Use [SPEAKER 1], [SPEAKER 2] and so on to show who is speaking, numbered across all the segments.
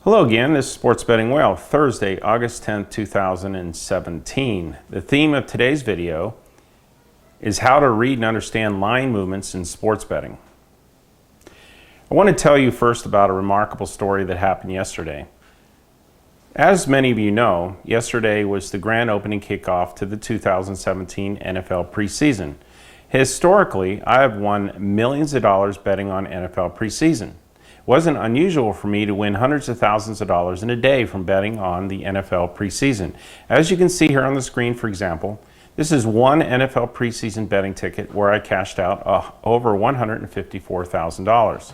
[SPEAKER 1] Hello again, this is Sports Betting Well, Thursday, August 10th, 2017. The theme of today's video is how to read and understand line movements in sports betting. I want to tell you first about a remarkable story that happened yesterday. As many of you know, yesterday was the grand opening kickoff to the 2017 NFL preseason. Historically, I have won millions of dollars betting on NFL preseason. It wasn't unusual for me to win hundreds of thousands of dollars in a day from betting on the NFL preseason. As you can see here on the screen, for example, this is one NFL preseason betting ticket where I cashed out over $154,000.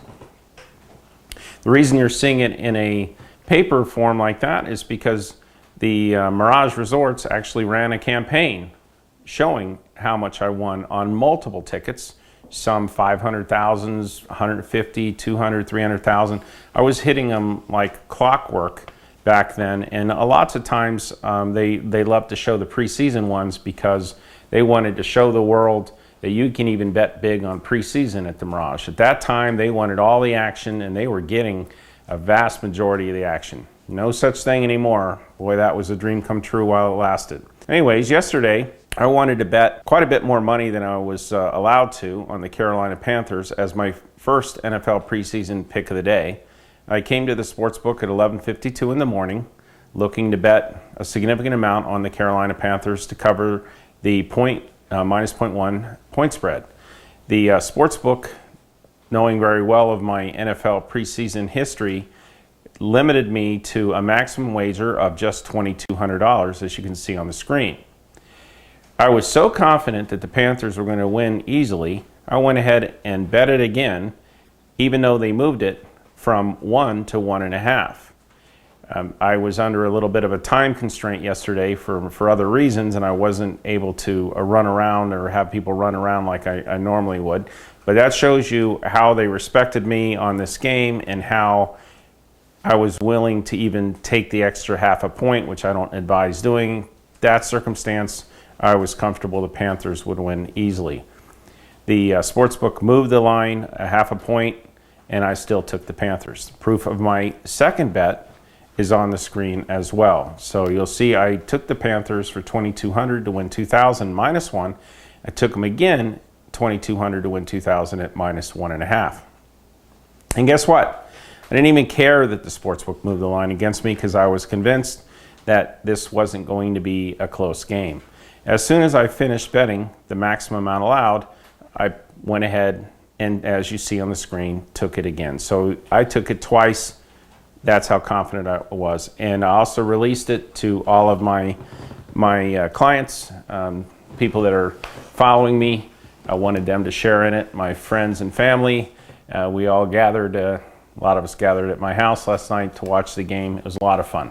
[SPEAKER 1] The reason you're seeing it in a paper form like that is because the Mirage Resorts actually ran a campaign showing how much I won on multiple tickets. Some 500,000, 150, 200, 300,000. I was hitting them like clockwork back then, and lots of times they love to show the preseason ones because they wanted to show the world that you can even bet big on preseason at the Mirage. At that time, they wanted all the action, and they were getting a vast majority of the action. No such thing anymore. Boy, that was a dream come true while it lasted. Anyways, yesterday, I wanted to bet quite a bit more money than I was allowed to on the Carolina Panthers as my first NFL preseason pick of the day. I came to the sports book at 11:52 in the morning looking to bet a significant amount on the Carolina Panthers to cover the minus 0.1 point spread. The sports book, knowing very well of my NFL preseason history, limited me to a maximum wager of just $2,200, as you can see on the screen. I was so confident that the Panthers were going to win easily, I went ahead and bet it again, even though they moved it from 1 to 1.5. I was under a little bit of a time constraint yesterday for other reasons, and I wasn't able to run around or have people run around like I normally would. But that shows you how they respected me on this game and how I was willing to even take the extra half a point, which I don't advise doing. That circumstance, I was comfortable the Panthers would win easily. The sportsbook moved the line a half a point, and I still took the Panthers. Proof of my second bet is on the screen as well. So you'll see I took the Panthers for $2,200 to win $2,000 minus 1. I took them again, $2,200 to win $2,000 at minus 1.5. And guess what? I didn't even care that the sportsbook moved the line against me because I was convinced that this wasn't going to be a close game. As soon as I finished betting the maximum amount allowed, I went ahead and, as you see on the screen, took it again. So I took it twice. That's how confident I was. And I also released it to all of my clients, people that are following me. I wanted them to share in it, my friends and family. We all gathered, a lot of us gathered at my house last night to watch the game. It was a lot of fun.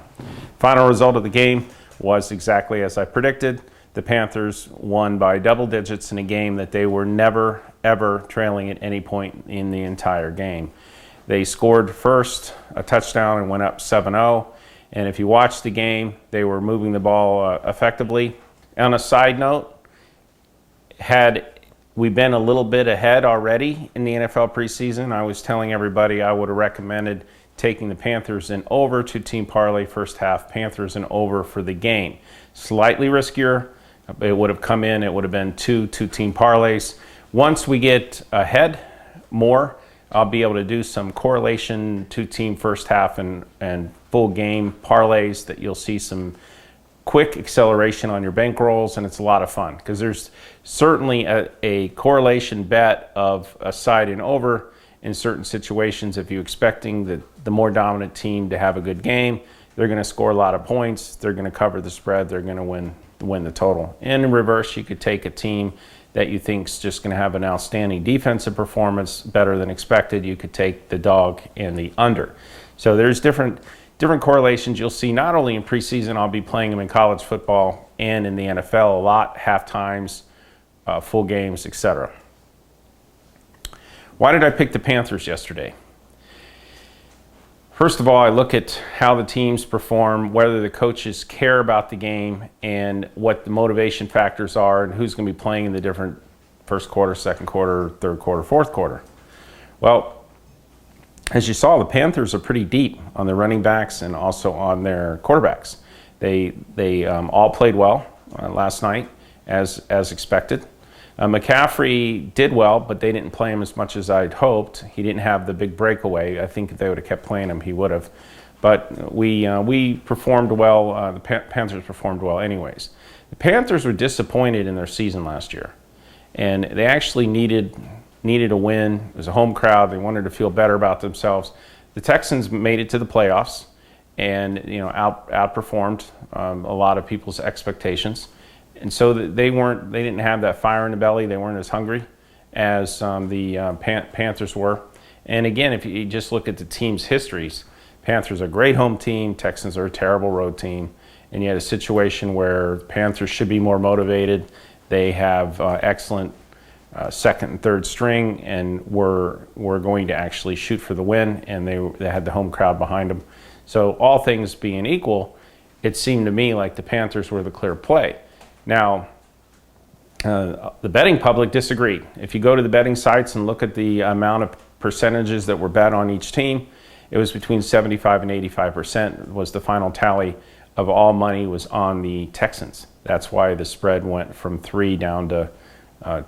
[SPEAKER 1] Final result of the game was exactly as I predicted. The Panthers won by double digits in a game that they were never, ever trailing at any point in the entire game. They scored first a touchdown and went up 7-0. And if you watch the game, they were moving the ball effectively. On a side note, had we been a little bit ahead already in the NFL preseason, I was telling everybody I would have recommended taking the Panthers in over to team parlay first half, Panthers in over for the game. Slightly riskier. It would have come in, it would have been two team parlays. Once we get ahead more, I'll be able to do some correlation two team first half and full game parlays that you'll see some quick acceleration on your bankrolls, and it's a lot of fun because there's certainly a correlation bet of a side and over in certain situations. If you're expecting the more dominant team to have a good game, they're going to score a lot of points, they're going to cover the spread, they're going to win the total. And in reverse, you could take a team that you think is just going to have an outstanding defensive performance, better than expected. You could take the dog and the under. So there's different correlations you'll see not only in preseason. I'll be playing them in college football and in the NFL a lot, half times, full games, etc. Why did I pick the Panthers yesterday? First of all, I look at how the teams perform, whether the coaches care about the game, and what the motivation factors are, and who's going to be playing in the different first quarter, second quarter, third quarter, fourth quarter. Well, as you saw, the Panthers are pretty deep on their running backs and also on their quarterbacks. They all played well last night, as expected. McCaffrey did well, but they didn't play him as much as I'd hoped. He didn't have the big breakaway. I think if they would have kept playing him, he would have. But we performed well. The Panthers performed well anyways. The Panthers were disappointed in their season last year, and they actually needed a win. It was a home crowd. They wanted to feel better about themselves. The Texans made it to the playoffs and outperformed a lot of people's expectations. And so they didn't have that fire in the belly. They weren't as hungry as the Panthers were. And again, if you just look at the team's histories, Panthers are a great home team. Texans are a terrible road team. And you had a situation where Panthers should be more motivated. They have excellent second and third string, and were going to actually shoot for the win. And they had the home crowd behind them. So all things being equal, it seemed to me like the Panthers were the clear play. Now, the betting public disagreed. If you go to the betting sites and look at the amount of percentages that were bet on each team, it was between 75 and 85% was the final tally of all money was on the Texans. That's why the spread went from 3 down to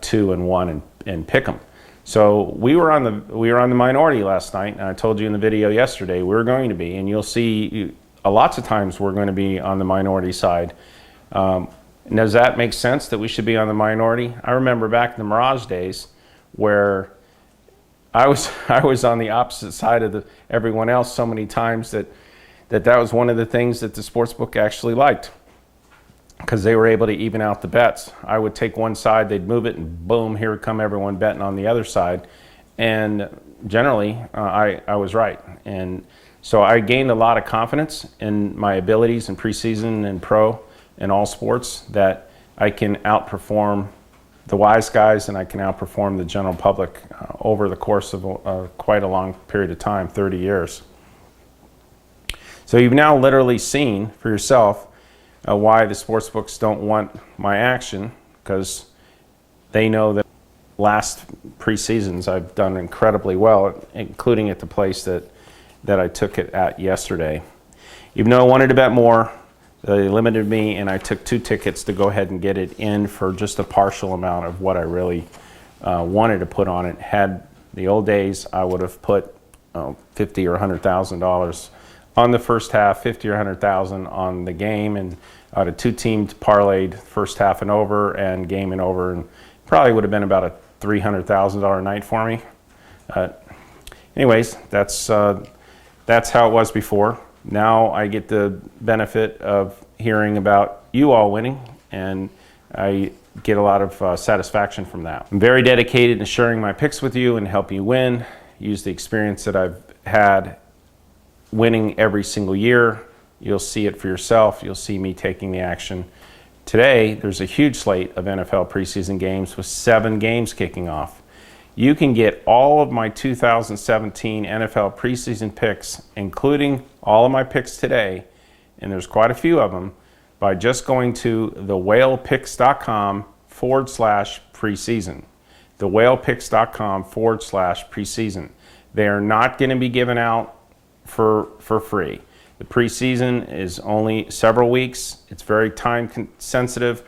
[SPEAKER 1] 2 and 1 and pick 'em. So we were on the minority last night, and I told you in the video yesterday we were going to be, and you'll see lots of times we're going to be on the minority side. Does that make sense that we should be on the minority? I remember back in the Mirage days where I was on the opposite side of everyone else so many times that was one of the things that the sportsbook actually liked, because they were able to even out the bets. I would take one side, they'd move it, and boom, here would come everyone betting on the other side. And generally, I was right. And so I gained a lot of confidence in my abilities in preseason and pro and all sports, that I can outperform the wise guys and I can outperform the general public over the course of quite a long period of time, 30 years. So you've now literally seen for yourself why the sportsbooks don't want my action, because they know that last preseasons I've done incredibly well, including at the place that I took it at yesterday. Even though I wanted to bet more, they limited me, and I took 2 tickets to go ahead and get it in for just a partial amount of what I really wanted to put on it. Had the old days, I would have put $50,000 or $100,000 on the first half, $50,000 or $100,000 on the game, and out of 2 teams parlayed first half and over and game and over, and probably would have been about a $300,000 night for me. Anyways, that's how it was before. Now I get the benefit of hearing about you all winning, and I get a lot of satisfaction from that. I'm very dedicated to sharing my picks with you and help you win. Use the experience that I've had winning every single year. You'll see it for yourself. You'll see me taking the action. Today, there's a huge slate of NFL preseason games with 7 games kicking off. You can get all of my 2017 NFL preseason picks, including all of my picks today, and there's quite a few of them, by just going to thewhalepicks.com/preseason. thewhalepicks.com/preseason. They are not going to be given out for free. The preseason is only several weeks. It's very time sensitive.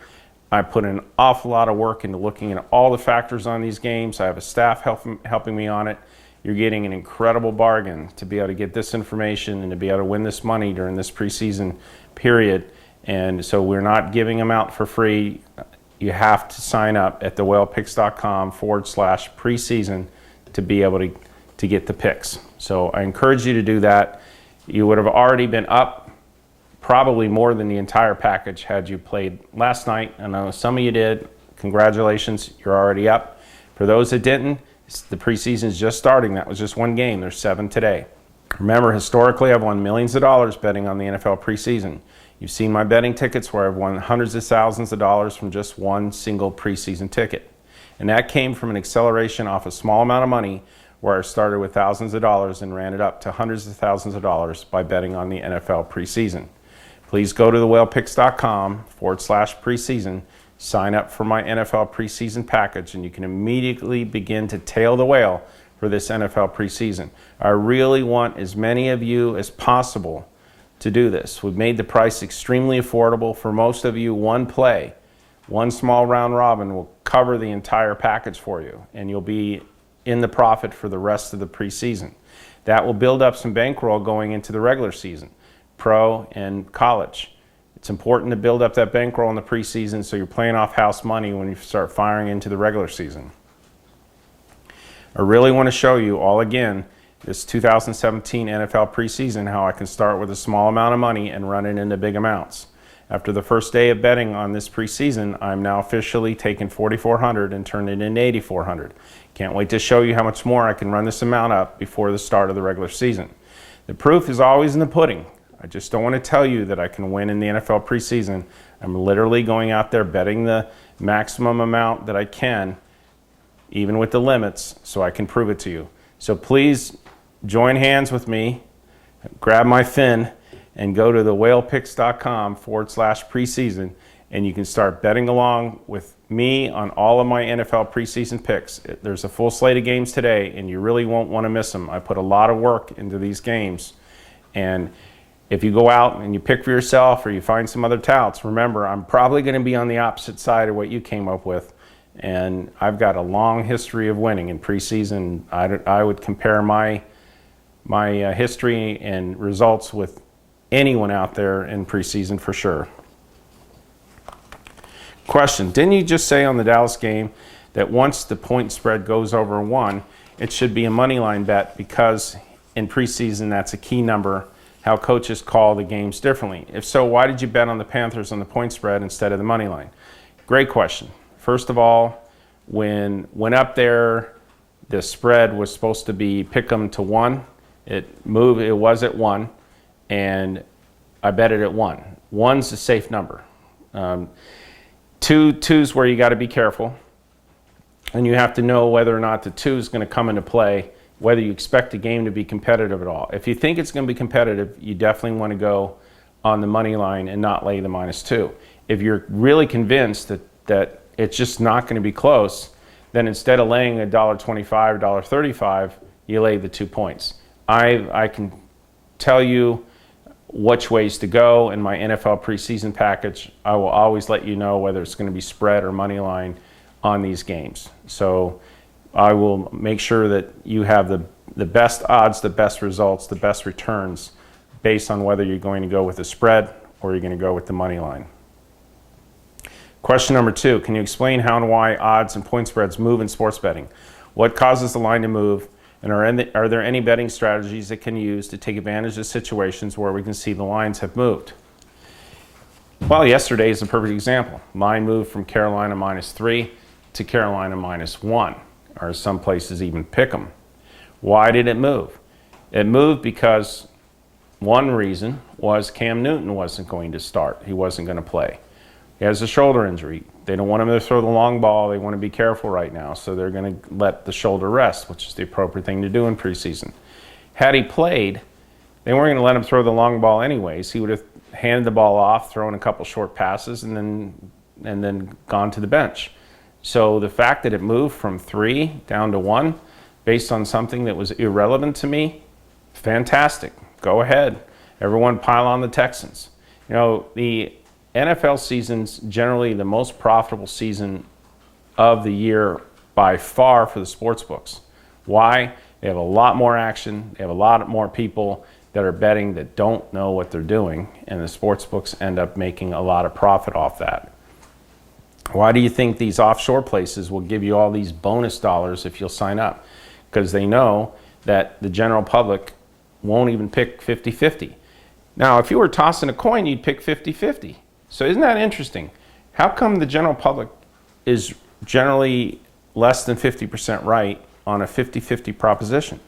[SPEAKER 1] I put an awful lot of work into looking at all the factors on these games. I have a staff helping me on it. You're getting an incredible bargain to be able to get this information and to be able to win this money during this preseason period. And so we're not giving them out for free. You have to sign up at thewhalepicks.com/preseason to be able to get the picks. So I encourage you to do that. You would have already been up probably more than the entire package had you played last night. I know some of you did. Congratulations, you're already up. For those that didn't, the preseason is just starting. That was just one game. There's 7 today. Remember, historically, I've won millions of dollars betting on the NFL preseason. You've seen my betting tickets where I've won hundreds of thousands of dollars from just one single preseason ticket. And that came from an acceleration off a small amount of money where I started with thousands of dollars and ran it up to hundreds of thousands of dollars by betting on the NFL preseason. Please go to thewhalepicks.com/preseason, sign up for my NFL preseason package, and you can immediately begin to tail the whale for this NFL preseason. I really want as many of you as possible to do this. We've made the price extremely affordable. For most of you, one play, one small round robin will cover the entire package for you, and you'll be in the profit for the rest of the preseason. That will build up some bankroll going into the regular season, pro and college. It's important to build up that bankroll in the preseason so you're playing off house money when you start firing into the regular season. I really want to show you all again this 2017 NFL preseason how I can start with a small amount of money and run it into big amounts. After the first day of betting on this preseason, I'm now officially taking $4,400 and turned it into $8,400. Can't wait to show you how much more I can run this amount up before the start of the regular season. The proof is always in the pudding. I just don't want to tell you that I can win in the NFL preseason. I'm literally going out there betting the maximum amount that I can, even with the limits, so I can prove it to you. So please join hands with me, grab my fin, and go to thewhalepicks.com/preseason, and you can start betting along with me on all of my NFL preseason picks. There's a full slate of games today, and you really won't want to miss them. I put a lot of work into these games, and if you go out and you pick for yourself or you find some other touts, remember, I'm probably going to be on the opposite side of what you came up with, and I've got a long history of winning in preseason. I would compare my history and results with anyone out there in preseason for sure. Question, didn't you just say on the Dallas game that once the point spread goes over 1, it should be a money line bet because in preseason that's a key number, how coaches call the games differently? If so, why did you bet on the Panthers on the point spread instead of the money line? Great question. First of all, when went up there, the spread was supposed to be pick 'em to 1. It moved, it was at 1, and I bet it at 1. 1's a safe number. Two's where you got to be careful, and you have to know whether or not the 2 is going to come into play, whether you expect the game to be competitive at all. If you think it's going to be competitive, you definitely want to go on the money line and not lay the -2. If you're really convinced that it's just not going to be close, then instead of laying $1.25, $1.35, you lay the 2 points. I can tell you which ways to go in my NFL preseason package. I will always let you know whether it's going to be spread or money line on these games. So I will make sure that you have the best odds, the best results, the best returns based on whether you're going to go with the spread or you're going to go with the money line. Question number 2, can you explain how and why odds and point spreads move in sports betting? What causes the line to move? And are there any betting strategies that can use to take advantage of situations where we can see the lines have moved? Well, yesterday is a perfect example. Line moved from Carolina -3 to Carolina -1, or some places even pick 'em. Why did it move? It moved because one reason was Cam Newton wasn't going to start. He wasn't going to play. He has a shoulder injury. They don't want him to throw the long ball. They want to be careful right now, so they're going to let the shoulder rest, which is the appropriate thing to do in preseason. Had he played, they weren't going to let him throw the long ball anyways. He would have handed the ball off, thrown a couple short passes, and then gone to the bench. So the fact that it moved from 3 down to 1 based on something that was irrelevant to me, fantastic. Go ahead. Everyone pile on the Texans. You know, the NFL season's generally the most profitable season of the year by far for the sports books. Why? They have a lot more action. They have a lot more people that are betting that don't know what they're doing, and the sports books end up making a lot of profit off that. Why do you think these offshore places will give you all these bonus dollars if you'll sign up? Because they know that the general public won't even pick 50-50. Now, if you were tossing a coin, you'd pick 50-50. So isn't that interesting? How come the general public is generally less than 50% right on a 50-50 proposition?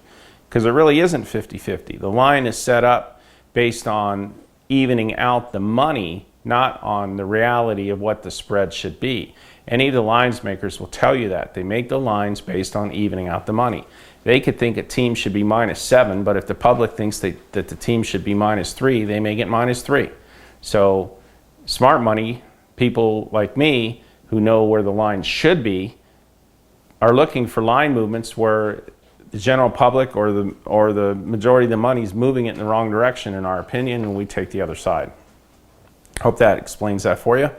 [SPEAKER 1] Because it really isn't 50-50. The line is set up based on evening out the money, not on the reality of what the spread should be. Any of the lines makers will tell you that. They make the lines based on evening out the money. They could think a team should be -7, but if the public thinks that the team should be -3, they make it -3. So smart money, people like me who know where the line should be, are looking for line movements where the general public or the majority of the money is moving it in the wrong direction, in our opinion, and we take the other side. Hope that explains that for you.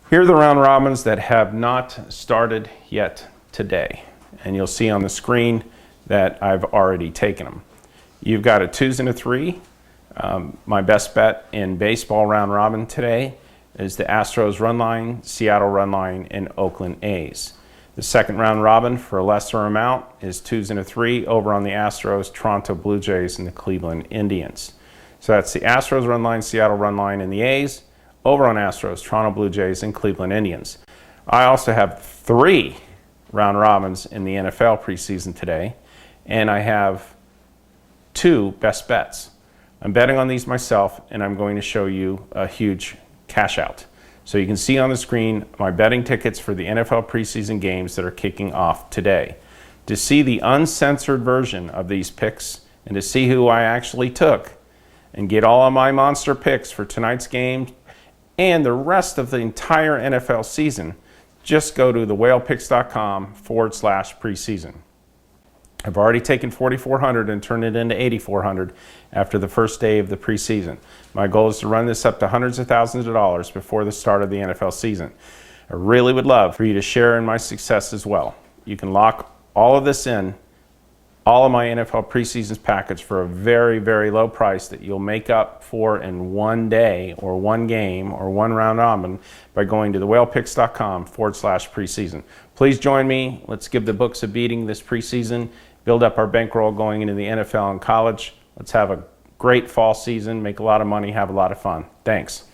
[SPEAKER 1] Here are the round robins that have not started yet today. And you'll see on the screen that I've already taken them. You've got a 2s and a 3. My best bet in baseball round robin today is the Astros run line, Seattle run line, and Oakland A's. The second round robin for a lesser amount is 2s and a 3 over on the Astros, Toronto Blue Jays, and the Cleveland Indians. So that's the Astros run line, Seattle run line, and the A's over on Astros, Toronto Blue Jays, and Cleveland Indians. I also have 3 round robins in the NFL preseason today, and I have 2 best bets. I'm betting on these myself, and I'm going to show you a huge cash out. So you can see on the screen my betting tickets for the NFL preseason games that are kicking off today. To see the uncensored version of these picks and to see who I actually took and get all of my monster picks for tonight's game and the rest of the entire NFL season, just go to thewhalepicks.com/preseason. I've already taken 4,400 and turned it into 8,400 after the first day of the preseason. My goal is to run this up to hundreds of thousands of dollars before the start of the NFL season. I really would love for you to share in my success as well. You can lock all of this in, all of my NFL preseason package, for a very, very low price that you'll make up for in one day or one game or one round robin by going to thewhalepicks.com/preseason. Please join me. Let's give the books a beating this preseason, build up our bankroll going into the NFL and college. Let's have a great fall season, make a lot of money, have a lot of fun. Thanks.